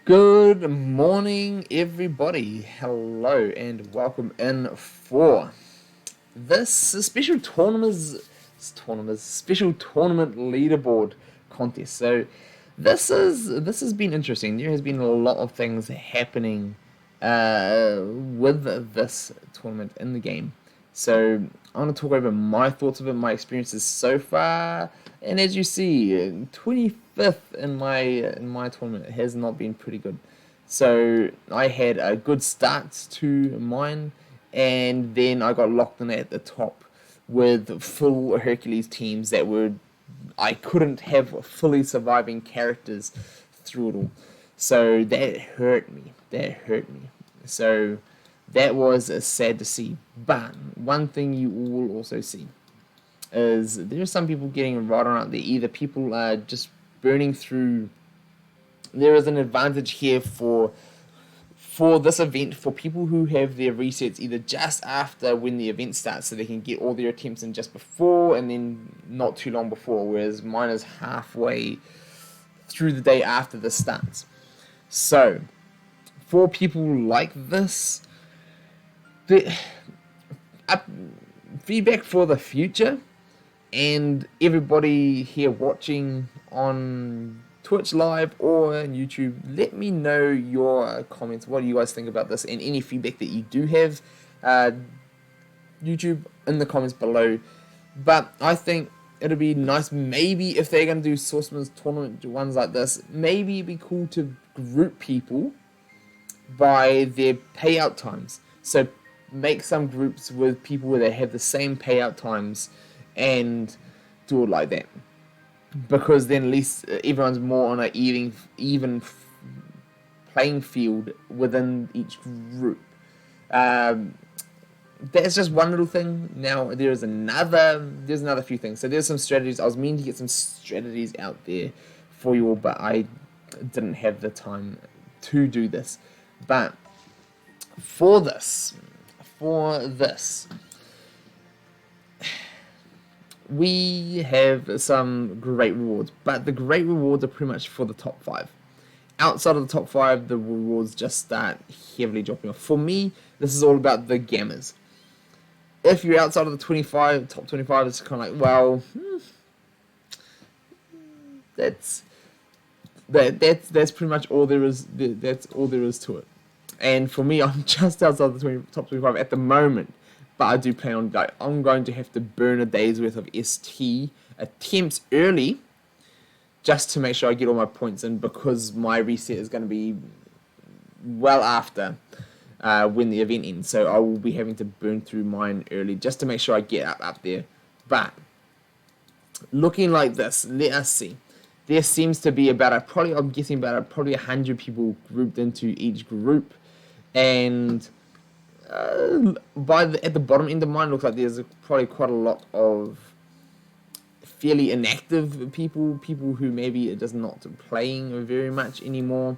Good morning, everybody. Hello, and welcome in for this special tournament leaderboard contest. So, this has been interesting. There has been a lot of things happening with this tournament in the game. So, I want to talk over my thoughts of it, my experiences so far, and as you see, 25th in my tournament has not been pretty good. So I had a good start to mine, and then I got locked in at the top with full Hercules teams that were I couldn't have fully surviving characters through it all. So that hurt me. So that was sad to see. But one thing you will also see is there are some people getting right on out there. Either people are just burning through. There is an advantage here for this event for people who have their resets either just after when the event starts, so they can get all their attempts in just before and then not too long before, whereas mine is halfway through the day after this starts. So for people like this, the feedback for the future, and everybody here watching on Twitch live or on YouTube, let me know your comments. What do you guys think about this, and any feedback that you do have, YouTube in the comments below. But I think it'll be nice, maybe if they're going to do Sorcerer's tournament ones like this, maybe it'd be cool to group people by their payout times. So make some groups with people where they have the same payout times and do it like that, because then at least everyone's more on an even playing field within each group. That's just one little thing. Now there's another few things. So there's some strategies. I was meaning to get some strategies out there for you all, but I didn't have the time to do this. But for this, we have some great rewards, but the great rewards are pretty much for the top 5. Outside of the top 5, the rewards just start heavily dropping off. For me, this is all about the gammas. If you're outside of the top 25, it's kind of like, well, that's pretty much all there is. That's all there is to it. And for me, I'm just outside the top 25 at the moment. But I do plan on, I'm going to have to burn a day's worth of ST attempts early just to make sure I get all my points in, because my reset is going to be well after when the event ends. So I will be having to burn through mine early just to make sure I get up there. But looking like this, let us see. There seems to be I'm guessing about probably 100 people grouped into each group. And at the bottom end of mine, looks like there's probably quite a lot of fairly inactive people who maybe are just not playing very much anymore,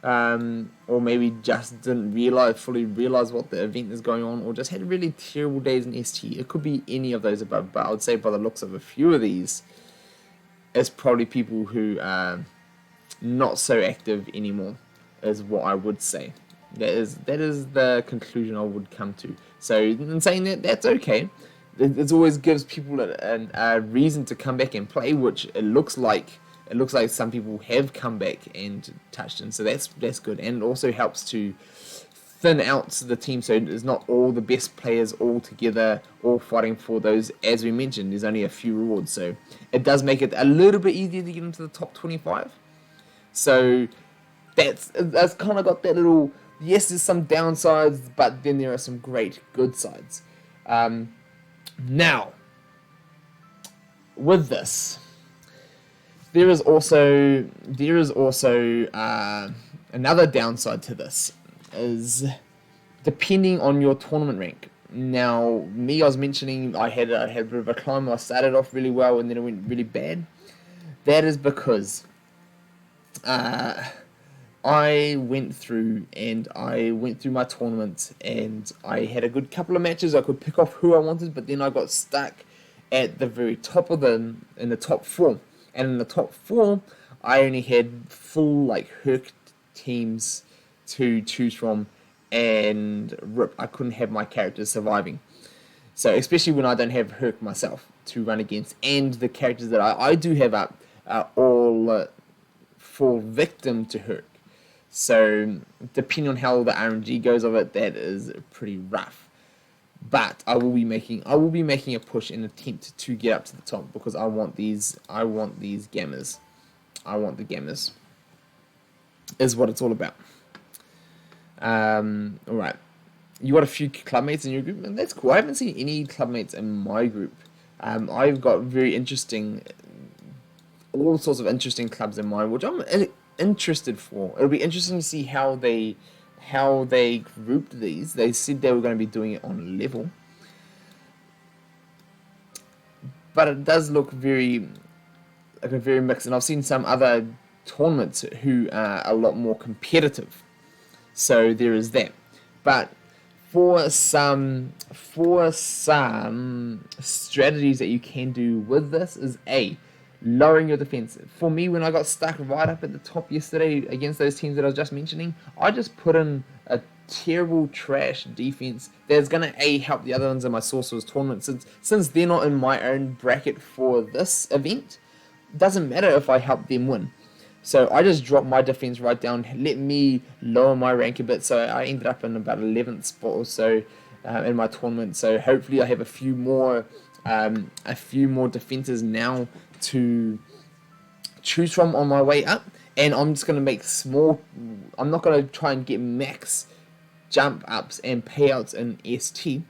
or maybe just didn't fully realize what the event is going on, or just had really terrible days in ST. It could be any of those above, but I would say by the looks of a few of these, it's probably people who are not so active anymore, is what I would say. That is the conclusion I would come to. So in saying that, that's okay. It always gives people a reason to come back and play, which it looks like some people have come back and touched in. So that's good, and it also helps to thin out the team, so it's not all the best players all together, all fighting for those. As we mentioned, there's only a few rewards, so it does make it a little bit easier to get into the top 25. So that's kind of got that little. Yes, there's some downsides, but then there are some good sides. Now, with this, there is also another downside to this, is depending on your tournament rank. Now, I was mentioning I had a bit of a climb. I started off really well and then it went really bad. That is because I went through my tournament, and I had a good couple of matches. I could pick off who I wanted, but then I got stuck at the very top of in the top 4. And in the top 4, I only had full Herc teams to choose from, and rip, I couldn't have my characters surviving. So especially when I don't have Herc myself to run against, and the characters that I do have up are all fall victim to Herc. So depending on how the RNG goes of it, that is pretty rough. But I will be making a push and attempt to get up to the top, because I want these gammas. I want the gammas. Is what it's all about. Alright. You got a few clubmates in your group, and that's cool. I haven't seen any clubmates in my group. I've got all sorts of interesting clubs in mine, which I'm interested for. It'll be interesting to see how they grouped these. They said they were going to be doing it on level, but it does look very mixed. And I've seen some other tournaments who are a lot more competitive, so there is that. But for some strategies that you can do with this is lowering your defense. For me, when I got stuck right up at the top yesterday against those teams that I was just mentioning, I just put in a terrible trash defense that's going to help the other ones in my Sorcerer's tournament. Since they're not in my own bracket for this event, it doesn't matter if I help them win. So I just dropped my defense right down, let me lower my rank a bit, so I ended up in about 11th spot or so in my tournament. So hopefully I have a few more defenses now to choose from on my way up, and I'm just going to make I'm not going to try and get max jump ups and payouts in ST.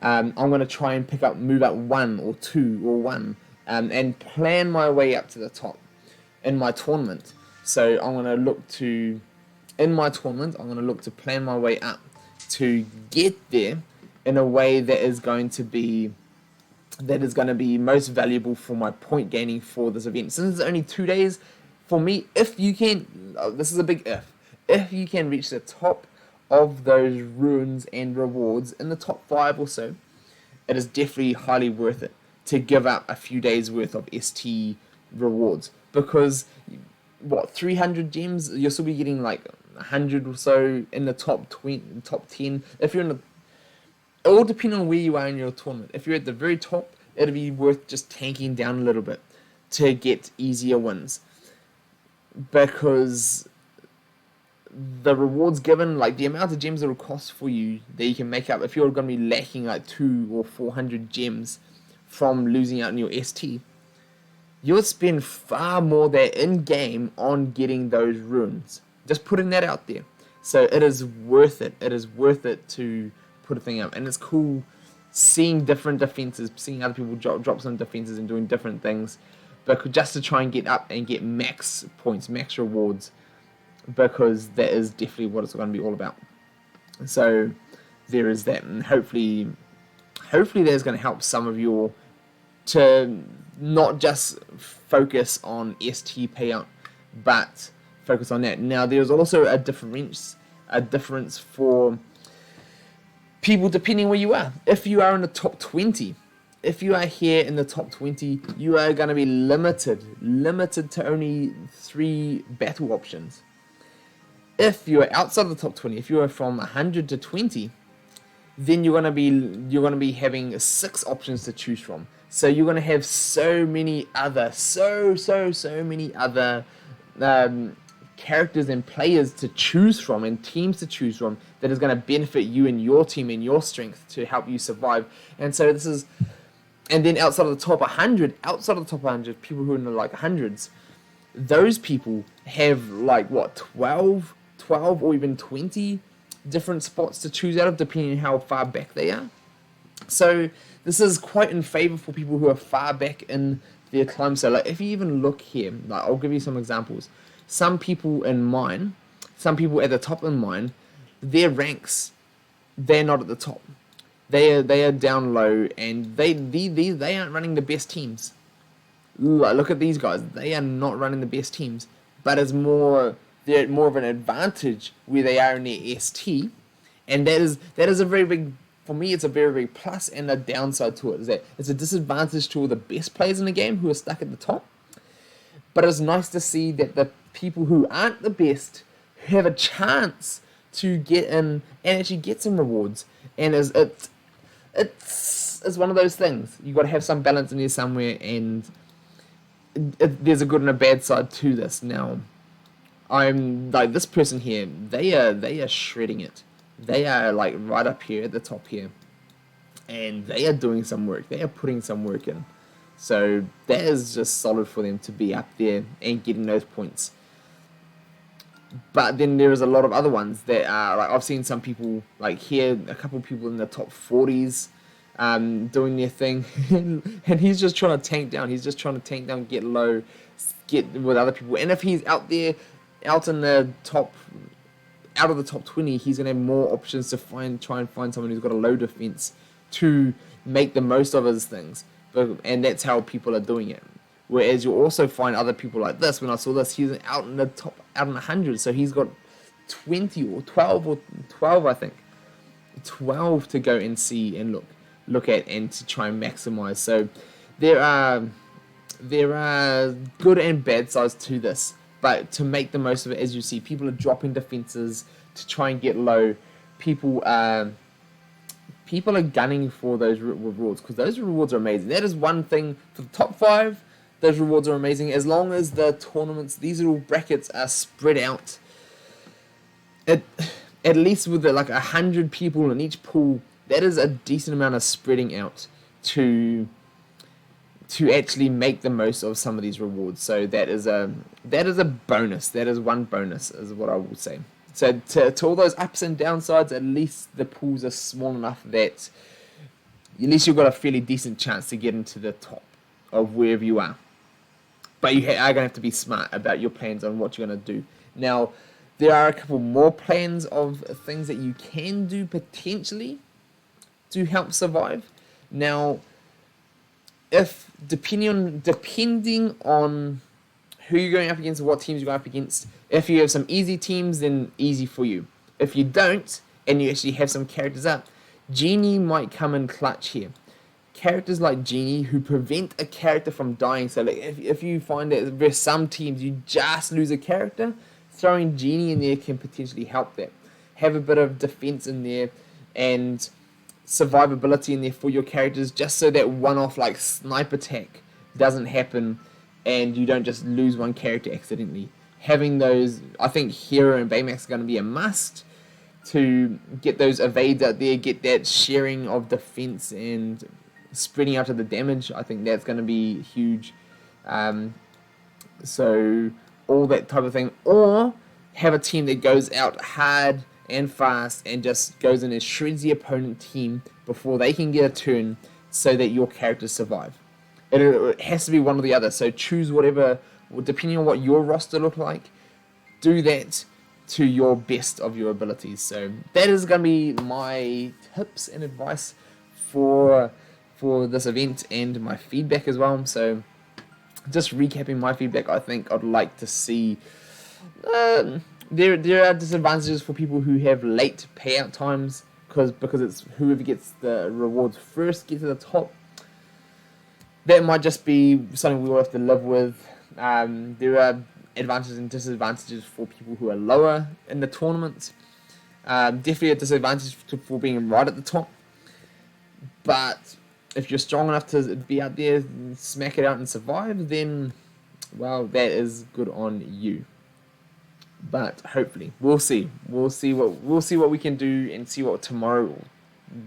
I'm going to try and move up 1 or 2 or 1 and plan my way up to the top in my tournament. So I'm going to look to plan my way up to get there in a way that is going to be most valuable for my point gaining for this event. Since it's only 2 days, for me, if you can, this is a big if you can reach the top of those runes and rewards in the top 5 or so, it is definitely highly worth it to give up a few days worth of ST rewards, because 300 gems, you'll still be getting like 100 or so in the top 10. If you're in the, it all depends on where you are in your tournament. If you're at the very top, it'll be worth just tanking down a little bit to get easier wins, because the rewards given, like the amount of gems it will cost for you that you can make up, if you're going to be lacking like 200 or 400 gems from losing out in your ST, you'll spend far more there in game on getting those runes. Just putting that out there. So it is worth it. It is worth it to put a thing up, and it's cool seeing different defenses, seeing other people drop some defenses and doing different things, but just to try and get up and get max points, max rewards, because that is definitely what it's going to be all about. So there is that, and hopefully that's going to help some of you to not just focus on ST payout, but focus on that. Now there's also a difference for people depending where you are. If you are in the top 20, if you are here in the top 20, you are going to be limited to only 3 battle options. If you are outside the top 20, if you are from 100 to 20, then you're going to be having 6 options to choose from. So you're going to have so many other characters and players to choose from and teams to choose from that is going to benefit you and your team and your strength to help you survive. And so and then outside of the top 100, people who are in the like hundreds, those people have like 12 or even 20 different spots to choose out of, depending on how far back they are. So this is quite in favor for people who are far back in their climb. So like if you even look here, like I'll give you some examples. Some people at the top in mine, their ranks, they're not at the top. They are down low, and they aren't running the best teams. Look at these guys. They are not running the best teams, but they're at more of an advantage where they are in their ST, and that is a very big, for me, it's a very big plus, and a downside to it is that it's a disadvantage to all the best players in the game who are stuck at the top. But it's nice to see that the people who aren't the best, have a chance to get in and actually get some rewards. And it's one of those things. You got to have some balance in there somewhere, and there's a good and a bad side to this. Now, I'm like this person here. They are shredding it. They are like right up here at the top here, and they are doing some work. They are putting some work in. So that is just solid for them to be up there and getting those points. But then there is a lot of other ones that are like I've seen some people like here, a couple of people in the top 40s doing their thing, and he's just trying to tank down. He's just trying to tank down, get low, get with other people. And if he's out there, out in the top, out of the top 20, he's gonna have more options to try and find someone who's got a low defense to make the most of his things. And that's how people are doing it. Whereas you also find other people like this. When I saw this, he's out in the top, out in the 100, so he's got 20 or 12, I think, 12 to go and see and look at and to try and maximize. So there are good and bad sides to this, but to make the most of it, as you see, people are dropping defenses to try and get low. People are gunning for those rewards because those rewards are amazing. That is one thing for the top 5. Those rewards are amazing as long as the tournaments, these little brackets are spread out. At least with like 100 people in each pool, that is a decent amount of spreading out to actually make the most of some of these rewards. So that is a bonus. That is one bonus, is what I will say. So to all those ups and downsides, at least the pools are small enough that at least you've got a fairly decent chance to get into the top of wherever you are. But you are going to have to be smart about your plans on what you're going to do. Now, there are a couple more plans of things that you can do potentially to help survive. Now, if depending on who you're going up against, what teams you're going up against, if you have some easy teams, then easy for you. If you don't, and you actually have some characters up, Genie might come in clutch here. Characters like Genie who prevent a character from dying. So like if you find that there's some teams you just lose a character, throwing Genie in there can potentially help that. Have a bit of defense in there and survivability in there for your characters, just so that one-off like snipe attack doesn't happen and you don't just lose one character accidentally. Having those, I think Hero and Baymax are going to be a must to get those evades out there, get that sharing of defense and spreading out of the damage. I think that's going to be huge. So all that type of thing, or have a team that goes out hard and fast and just goes in and shreds the opponent team before they can get a turn, so that your characters survive. It has to be one or the other. So choose whatever, depending on what your roster look like, do that to your best of your abilities. So that is going to be my tips and advice for this event and my feedback as well. So just recapping my feedback, I think I'd like to see there are disadvantages for people who have late payout times, because it's whoever gets the rewards first get to the top. That might just be something we will have to live with. There are advantages and disadvantages for people who are lower in the tournament. Definitely a disadvantage for being right at the top. But if you're strong enough to be out there, and smack it out and survive, then, well, that is good on you. But hopefully, we'll see. We'll see what we can do and see what tomorrow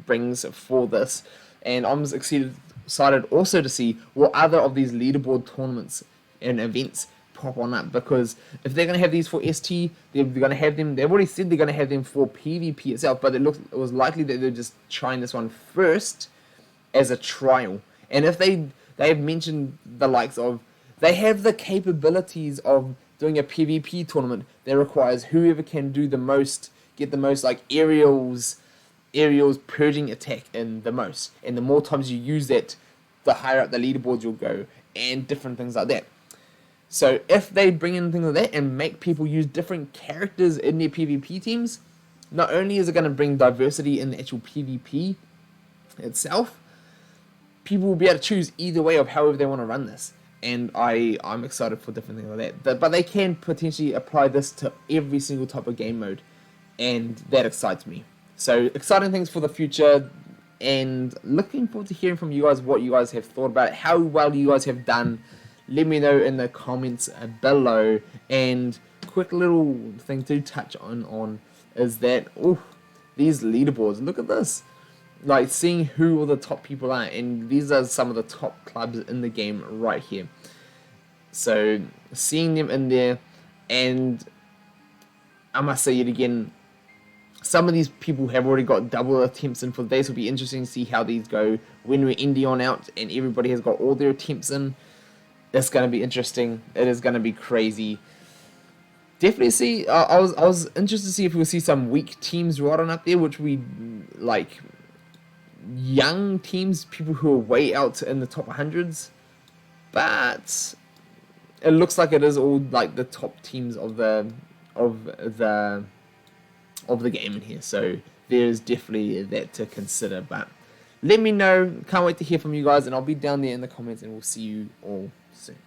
brings for this. And I'm excited also to see what other of these leaderboard tournaments and events pop on up, because if they're going to have these for ST, they're going to have them. They've already said they're going to have them for PvP itself, but it was likely that they're just trying this one first as a trial. And if they've mentioned the likes of, they have the capabilities of doing a PvP tournament that requires whoever can do the most, get the most like aerials purging attack in the most, and the more times you use that, the higher up the leaderboards you'll go, and different things like that. So if they bring in things like that and make people use different characters in their PvP teams, not only is it going to bring diversity in the actual PvP itself, people will be able to choose either way of however they want to run this. and I'm excited for different things like that. But they can potentially apply this to every single type of game mode, and that excites me. So exciting things for the future, and looking forward to hearing from you guys what you guys have thought about it, how well you guys have done. Let me know in the comments below. And quick little thing to touch on is that these leaderboards. Look at this. Like seeing who all the top people are, and these are some of the top clubs in the game right here. So seeing them in there, and I must say it again, some of these people have already got double attempts in for the day, so it'll be interesting to see how these go when we're ending on out and everybody has got all their attempts in. It's going to be interesting. It is going to be crazy. Definitely see. I was interested to see if we'll see some weak teams right on up there, which we like. Young teams, people who are way out in the top 100s, but it looks like it is all like the top teams of the game in here. So there's definitely that to consider. But let me know. Can't wait to hear from you guys, and I'll be down there in the comments, and we'll see you all soon.